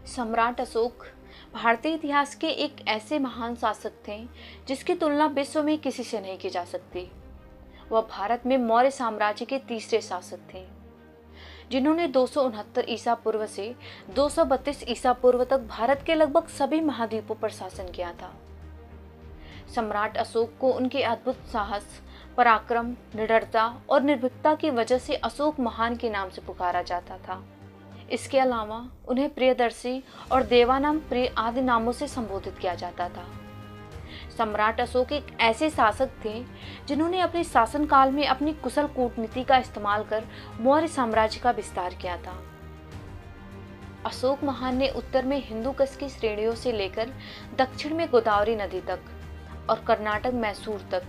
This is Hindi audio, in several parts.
सम्राट अशोक भारतीय इतिहास के एक ऐसे महान शासक थे जिसकी तुलना विश्व में किसी से नहीं की जा सकती। वह भारत में मौर्य साम्राज्य के तीसरे शासक थे जिन्होंने 269 ईसा पूर्व से 232 ईसा पूर्व तक भारत के लगभग सभी महाद्वीपों पर शासन किया था। सम्राट अशोक को उनके अद्भुत साहस, पराक्रम, निडरता और निर्भीकता की वजह से अशोक महान के नाम से पुकारा जाता था। इसके अलावा उन्हें प्रियदर्शी और देवानाम प्रिय आदि नामों से संबोधित किया जाता था। सम्राट अशोक एक ऐसे शासक थे जिन्होंने अपने शासनकाल में अपनी कुशल कूटनीति का इस्तेमाल कर मौर्य साम्राज्य का विस्तार किया था। अशोक महान ने उत्तर में हिंदू कुश की श्रेणियों से लेकर दक्षिण में गोदावरी नदी तक और कर्नाटक मैसूर तक,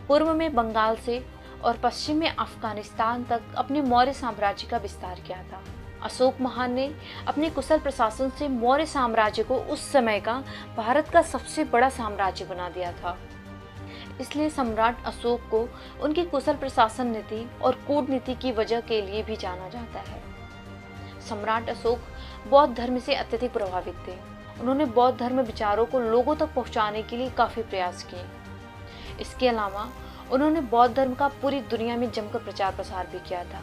पूर्व में बंगाल से और पश्चिम में अफगानिस्तान तक अपने मौर्य साम्राज्य का विस्तार किया था। अशोक महान ने अपने कुशल प्रशासन से मौर्य साम्राज्य को उस समय का भारत का सबसे बड़ा साम्राज्य बना दिया था। इसलिए सम्राट अशोक को उनकी कुशल प्रशासन नीति और कूटनीति की वजह के लिए भी जाना जाता है। सम्राट अशोक बौद्ध धर्म से अत्यधिक प्रभावित थे। उन्होंने बौद्ध धर्म विचारों को लोगों तक पहुंचाने के लिए काफी प्रयास किए। इसके अलावा उन्होंने बौद्ध धर्म का पूरी दुनिया में जमकर प्रचार प्रसार भी किया था।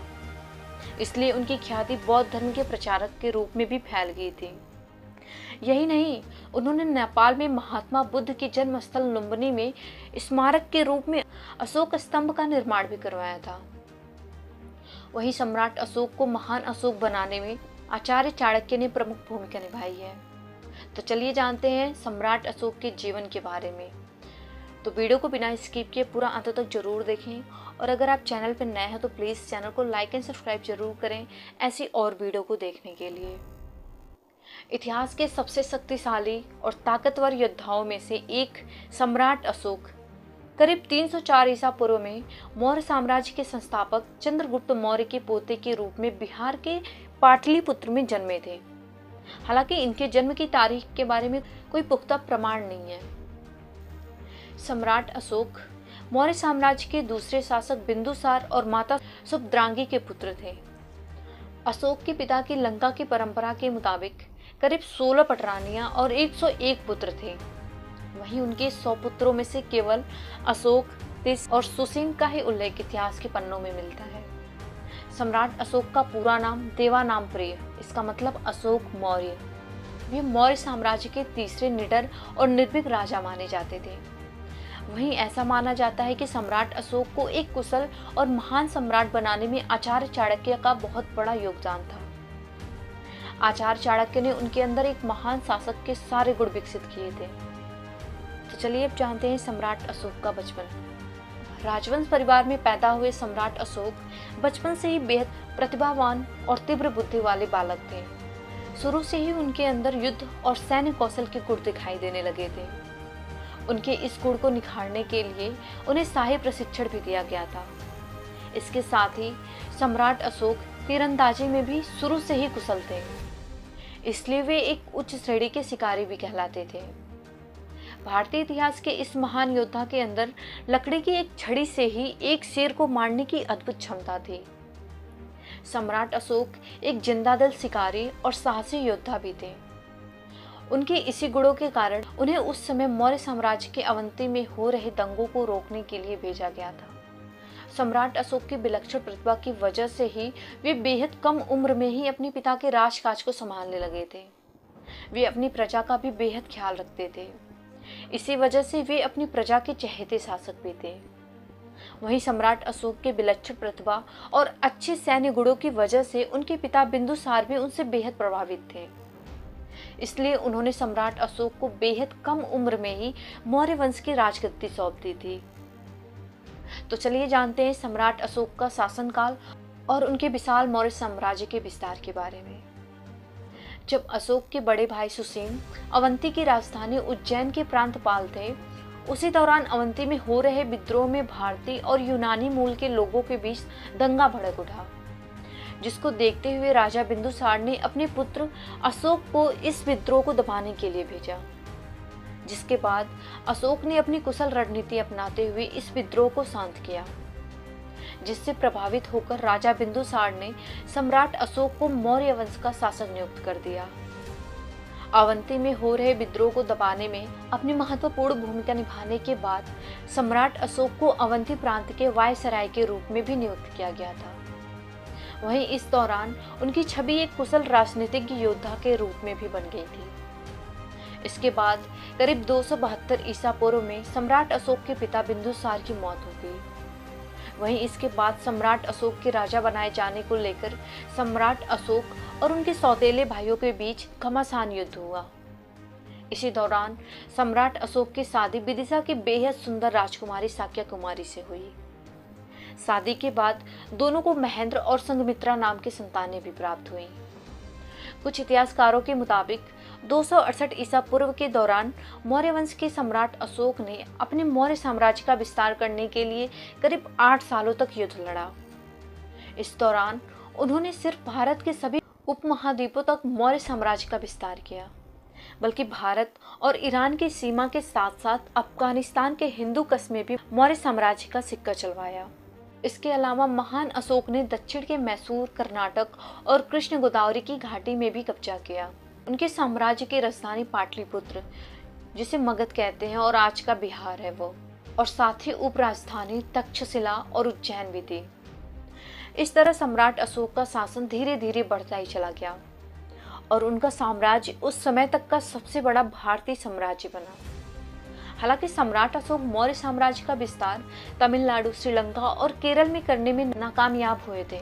इसलिए उनकी ख्याति बौद्ध धर्म के प्रचारक के रूप में भी फैल गई थी। यही नहीं, उन्होंने नेपाल में महात्मा बुद्ध के जन्म स्थल लुम्बिनी में स्मारक के रूप में अशोक स्तंभ का निर्माण भी करवाया था। वहीं सम्राट अशोक को महान अशोक बनाने में आचार्य चाणक्य ने प्रमुख भूमिका निभाई है। तो चलिए जानते हैं सम्राट अशोक के जीवन के बारे में। तो वीडियो को बिना स्किप किए पूरा अंत तक जरूर देखें, और अगर आप चैनल पर नए हैं तो प्लीज़ चैनल को लाइक एंड सब्सक्राइब जरूर करें ऐसी और वीडियो को देखने के लिए। इतिहास के सबसे शक्तिशाली और ताकतवर योद्धाओं में से एक सम्राट अशोक करीब 304 ईसा पूर्व में मौर्य साम्राज्य के संस्थापक चंद्रगुप्त मौर्य के पोते के रूप में बिहार के पाटलिपुत्र में जन्मे थे। हालांकि इनके जन्म की तारीख के बारे में कोई पुख्ता प्रमाण नहीं है। सम्राट अशोक मौर्य साम्राज्य के दूसरे शासक बिंदुसार और माता सुभद्रांगी के पुत्र थे। अशोक के पिता की लंका की परंपरा के मुताबिक करीब 16 पटरानियां और 101 पुत्र थे। वहीं उनके 100 पुत्रों में से केवल अशोक, तिस और सुसीन का ही उल्लेख इतिहास के पन्नों में मिलता है। सम्राट अशोक का पूरा नाम देवानाम प्रिय, इसका मतलब अशोक मौर्य। वे मौर्य साम्राज्य के तीसरे निडर और निर्भीक राजा माने जाते थे। वहीं ऐसा माना जाता है कि सम्राट अशोक को एक कुशल और महान सम्राट बनाने में आचार्य चाणक्य का बहुत बड़ा योगदान था। आचार्य चाणक्य ने उनके अंदर एक महान शासक के सारे गुण विकसित किए थे। तो चलिए अब जानते हैं सम्राट अशोक का बचपन। राजवंश परिवार में पैदा हुए सम्राट अशोक बचपन से ही बेहद प्रतिभावान और तीव्र बुद्धि वाले बालक थे। शुरू से ही उनके अंदर युद्ध और सैन्य कौशल के गुण दिखाई देने लगे थे। उनके इस गुण को निखारने के लिए उन्हें शाही प्रशिक्षण भी दिया गया था। इसके साथ ही सम्राट अशोक तीरंदाजी में भी शुरू से ही कुशल थे, इसलिए वे एक उच्च श्रेणी के शिकारी भी कहलाते थे। भारतीय इतिहास के इस महान योद्धा के अंदर लकड़ी की एक छड़ी से ही एक शेर को मारने की अद्भुत क्षमता थी। सम्राट अशोक एक जिंदादिल शिकारी और साहसी योद्धा भी थे। उनके इसी गुणों के कारण उन्हें उस समय मौर्य साम्राज्य के अवंती में हो रहे दंगों को रोकने के लिए भेजा गया था। सम्राट अशोक की विलक्षण प्रतिभा की वजह से ही वे बेहद कम उम्र में ही अपने पिता के राजकाज को संभालने लगे थे। वे अपनी प्रजा का भी बेहद ख्याल रखते थे। इसी वजह से वे अपनी प्रजा के चहेते शासक भी थे। वहीं सम्राट अशोक के विलक्षण प्रतिभा और अच्छे सैन्य गुणों की वजह से उनके पिता बिंदुसार भी उनसे बेहद प्रभावित थे। इसलिए उन्होंने सम्राट अशोक को बेहद कम उम्र में ही मौर्य वंश की राजगद्दी सौंप दी थी। तो चलिए जानते हैं सम्राट अशोक का शासनकाल और उनके विशाल मौर्य साम्राज्य के विस्तार के बारे में। जब अशोक के बड़े भाई सुसीन अवंती की राजधानी उज्जैन के प्रांतपाल थे, उसी दौरान अवंती में हो रहे विद्रोह में भारतीय और यूनानी मूल के लोगों के बीच दंगा भड़क उठा, जिसको देखते हुए राजा बिंदुसार ने अपने पुत्र अशोक को इस विद्रोह को दबाने के लिए भेजा। जिसके बाद अशोक ने अपनी कुशल रणनीति अपनाते हुए इस विद्रोह को शांत किया, जिससे प्रभावित होकर राजा बिंदुसार ने सम्राट अशोक को मौर्य वंश का शासक नियुक्त कर दिया। अवंती में हो रहे विद्रोह को दबाने में अपनी महत्वपूर्ण भूमिका निभाने के बाद सम्राट अशोक को अवंती प्रांत के वायसराय के रूप में भी नियुक्त किया गया था। वहीं इस दौरान उनकी छवि एक कुशल राजनीतिज्ञ योद्धा के रूप में भी बन गई थी। इसके बाद करीब 272 ईसा पूर्व में सम्राट अशोक के पिता बिंदुसार की मौत हो गई। वहीं इसके बाद सम्राट अशोक के राजा बनाए जाने को लेकर सम्राट अशोक और उनके सौतेले भाइयों के बीच घमासान युद्ध हुआ। इसी दौरान सम्राट अशोक की शादी विदिशा की बेहद सुंदर राजकुमारी साक्य कुमारी से हुई। शादी के बाद दोनों को महेंद्र और संघमित्रा नाम की संतानें भी प्राप्त हुईं। कुछ इतिहासकारों के मुताबिक 268 ईसा पूर्व के दौरान मौर्य वंश के सम्राट अशोक ने अपने मौर्य साम्राज्य का विस्तार करने के लिए करीब 8 सालों तक युद्ध लड़ा। इस दौरान उन्होंने सिर्फ भारत के सभी उपमहाद्वीपों तक मौर्य साम्राज्य का विस्तार किया, बल्कि भारत और ईरान की सीमा के साथ साथ अफगानिस्तान के हिंदू कस्बे में भी मौर्य साम्राज्य का सिक्का चलवाया। इसके अलावा महान अशोक ने दक्षिण के मैसूर, कर्नाटक और कृष्ण गोदावरी की घाटी में भी कब्जा किया। उनके साम्राज्य की राजधानी पाटलिपुत्र, जिसे मगध कहते हैं और आज का बिहार है वो, और साथ ही उपराजधानी तक्षशिला और उज्जैन भी थी। इस तरह सम्राट अशोक का शासन धीरे धीरे बढ़ता ही चला गया और उनका साम्राज्य उस समय तक का सबसे बड़ा भारतीय साम्राज्य बना। हालांकि सम्राट अशोक मौर्य साम्राज्य का विस्तार तमिलनाडु, श्रीलंका और केरल में करने में नाकामयाब हुए थे।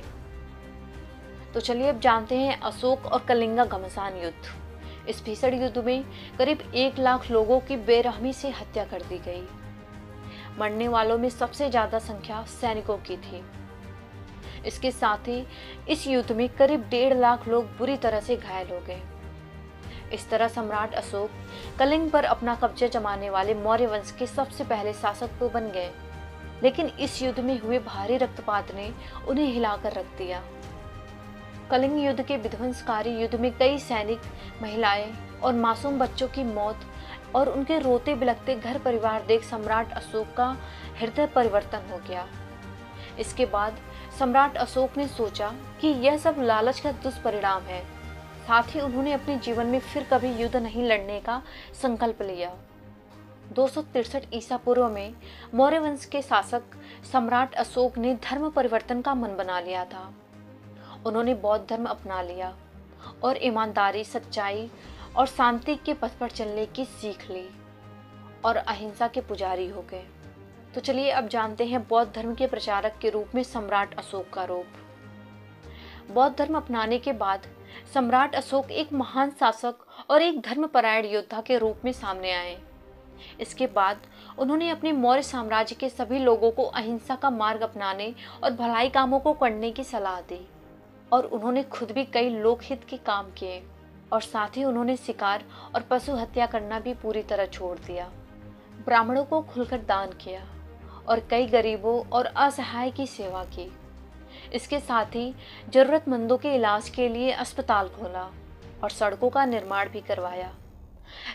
तो चलिए अब जानते हैं अशोक और कलिंगा घमासान युद्ध। इस भीषण युद्ध में करीब 1 लाख लोगों की बेरहमी से हत्या कर दी गई। मरने वालों में सबसे ज्यादा संख्या सैनिकों की थी। इसके साथ ही इस युद्ध में करीब 1.5 लाख लोग बुरी तरह से घायल हो गए। इस तरह सम्राट अशोक कलिंग पर अपना कब्जा जमाने वाले मौर्य वंश के सबसे पहले शासक तो बन गए, लेकिन इस युद्ध में हुए भारी रक्तपात ने उन्हें हिलाकर रख दिया। कलिंग युद्ध के विध्वंसकारी युद्ध में कई सैनिक, महिलाएं और मासूम बच्चों की मौत और उनके रोते बिलखते घर परिवार देख सम्राट अशोक का हृदय परिवर्तन हो गया। इसके बाद सम्राट अशोक ने सोचा कि यह सब लालच का दुष्परिणाम है। साथ ही उन्होंने अपने जीवन में फिर कभी युद्ध नहीं लड़ने का संकल्प लिया। 263 ईसा पूर्व में मौर्य वंश के शासक सम्राट अशोक ने धर्म परिवर्तन का मन बना लिया था। उन्होंने बौद्ध धर्म अपना लिया और ईमानदारी, सच्चाई और शांति के पथ पर चलने की सीख ली और अहिंसा के पुजारी हो गए। तो चलिए अब जानते हैं बौद्ध धर्म के प्रचारक के रूप में सम्राट अशोक का रूप। बौद्ध धर्म अपनाने के बाद सम्राट अशोक एक महान शासक और एक धर्मपरायण योद्धा के रूप में सामने आए। इसके बाद उन्होंने अपने मौर्य साम्राज्य के सभी लोगों को अहिंसा का मार्ग अपनाने और भलाई कामों को करने की सलाह दी और उन्होंने खुद भी कई लोकहित के काम किए और साथ ही उन्होंने शिकार और पशु हत्या करना भी पूरी तरह छोड़ दिया। ब्राह्मणों को खुलकर दान किया और कई गरीबों और असहाय की सेवा की। इसके साथ ही जरूरतमंदों के इलाज के लिए अस्पताल खोला और सड़कों का निर्माण भी करवाया।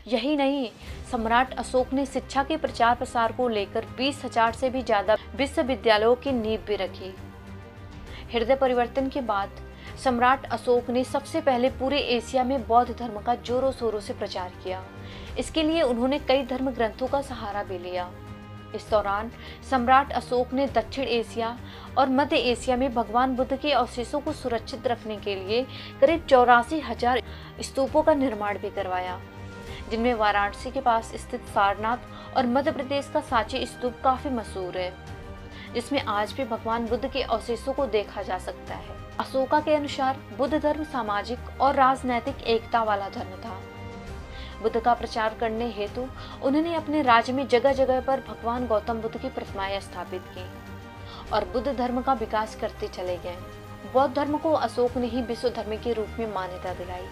यही नहीं, सम्राट अशोक ने शिक्षा के प्रचार प्रसार को लेकर 20,000 से भी ज्यादा विश्वविद्यालयों की नींव भी रखी। हृदय परिवर्तन के बाद सम्राट अशोक ने सबसे पहले पूरे एशिया में बौद्ध धर्म का जोरों शोरों से प्रचार किया। इसके लिए उन्होंने कई धर्म ग्रंथों का सहारा भी लिया। इस दौरान सम्राट अशोक ने दक्षिण एशिया और मध्य एशिया में भगवान बुद्ध के अवशेषों को सुरक्षित रखने के लिए करीब 84,000 स्तूपों का निर्माण भी करवाया, जिनमें वाराणसी के पास स्थित सारनाथ और मध्य प्रदेश का सांची स्तूप काफी मशहूर है, जिसमें आज भी भगवान बुद्ध के अवशेषों को देखा जा सकता है। अशोका के अनुसार बुद्ध धर्म सामाजिक और राजनैतिक एकता वाला धर्म था। बुद्ध का प्रचार करने हेतु उन्होंने अपने राज्य में जगह जगह पर भगवान गौतम बुद्ध की प्रतिमाएं स्थापित की और बुद्ध धर्म का विकास करते चले गए। बौद्ध धर्म को अशोक ने ही विश्व धर्म के रूप में मान्यता दिलाई।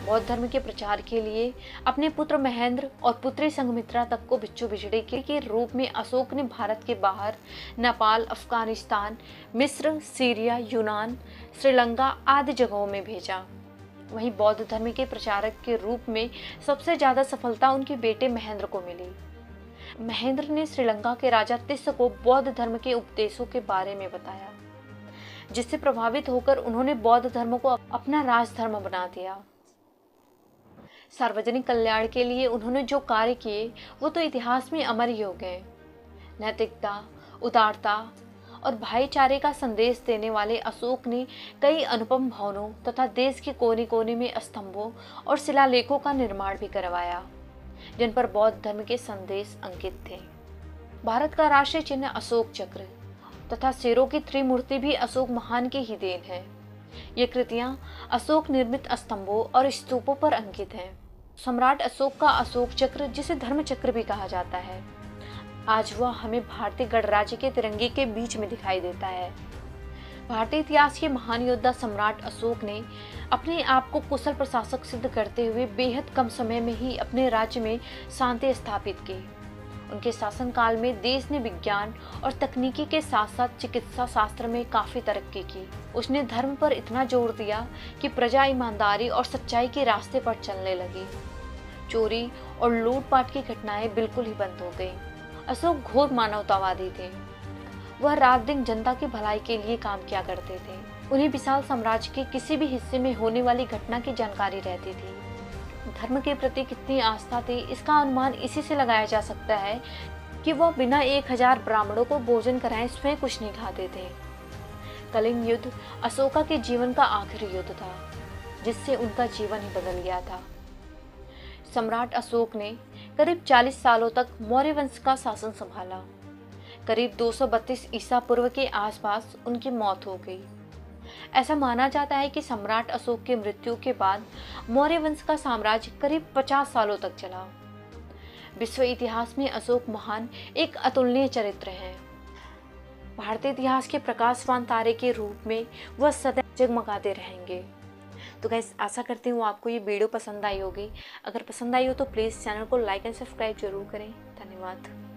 बौद्ध धर्म के प्रचार के लिए अपने पुत्र महेंद्र और पुत्री संघमित्रा तक को बिच्छू बिछड़े के रूप में अशोक ने भारत के बाहर नेपाल, अफगानिस्तान, मिस्र, सीरिया, यूनान, श्रीलंका आदि जगहों में भेजा। वहीं बौद्ध धर्म के प्रचारक के रूप में सबसे ज्यादा सफलता उनके बेटे महेंद्र को मिली। महेंद्र ने श्रीलंका के राजा तिस्स को बौद्ध धर्म के उपदेशों के बारे में बताया, जिससे प्रभावित होकर उन्होंने बौद्ध धर्म को अपना राजधर्म बना दिया। सार्वजनिक कल्याण के लिए उन्होंने जो कार्य किए वो तो इतिहास में अमर ही हो गए। नैतिकता, उदारता और भाईचारे का संदेश देने वाले अशोक ने कई अनुपम भवनों तथा देश के कोने कोने में स्तंभों और शिलालेखों का निर्माण भी करवाया, जिन पर बौद्ध धर्म के संदेश अंकित थे। भारत का राष्ट्रीय चिन्ह अशोक चक्र तथा शेरों की त्रिमूर्ति भी अशोक महान की ही देन है। ये कृतियां अशोक निर्मित स्तंभों और स्तूपों पर अंकित हैं। सम्राट अशोक का अशोक चक्र, जिसे धर्म चक्र भी कहा जाता है, आज वह हमें भारतीय गणराज्य के तिरंगे के बीच में दिखाई देता है। भारतीय इतिहास के महान योद्धा सम्राट अशोक ने अपने आप को कुशल प्रशासक सिद्ध करते हुए बेहद कम समय में ही अपने राज्य में शांति स्थापित की। उनके शासनकाल में देश ने विज्ञान और तकनीकी के साथ साथ चिकित्सा शास्त्र में काफी तरक्की की। उसने धर्म पर इतना जोर दिया कि प्रजा ईमानदारी और सच्चाई के रास्ते पर चलने लगी। चोरी और लूटपाट की घटनाएं बिल्कुल ही बंद हो गई। अशोक घोर मानवतावादी थे। वह रात दिन जनता की भलाई के लिए काम किया करते थे। उन्हें विशाल साम्राज्य के किसी भी हिस्से में होने वाली घटना की जानकारी रहती थी। धर्म के प्रति कितनी आस्था थी, इसका अनुमान इसी से लगाया जा सकता है कि वह बिना 1000 ब्राह्मणों को भोजन कराए स्वयं कुछ नहीं खाते थे। कलिंग युद्ध अशोका के जीवन का आखिरी युद्ध था, जिससे उनका जीवन ही बदल गया था। सम्राट अशोक ने करीब 40 सालों तक मौर्य वंश का शासन संभाला। करीब 232 ईसा पूर्व के आसपास उनकी मौत हो गई। ऐसा माना जाता है कि सम्राट अशोक की मृत्यु के बाद मौर्य वंश का साम्राज्य करीब 50 सालों तक चला। विश्व इतिहास में अशोक महान एक अतुलनीय चरित्र हैं। भारतीय इतिहास के प्रकाशवान तारे के रूप में वह सदैव जगमगाते रहेंगे। तो गाइस, आशा करती हूँ आपको ये वीडियो पसंद आई होगी। अगर पसंद आई हो तो प्लीज़ चैनल को लाइक एंड सब्सक्राइब जरूर करें। धन्यवाद।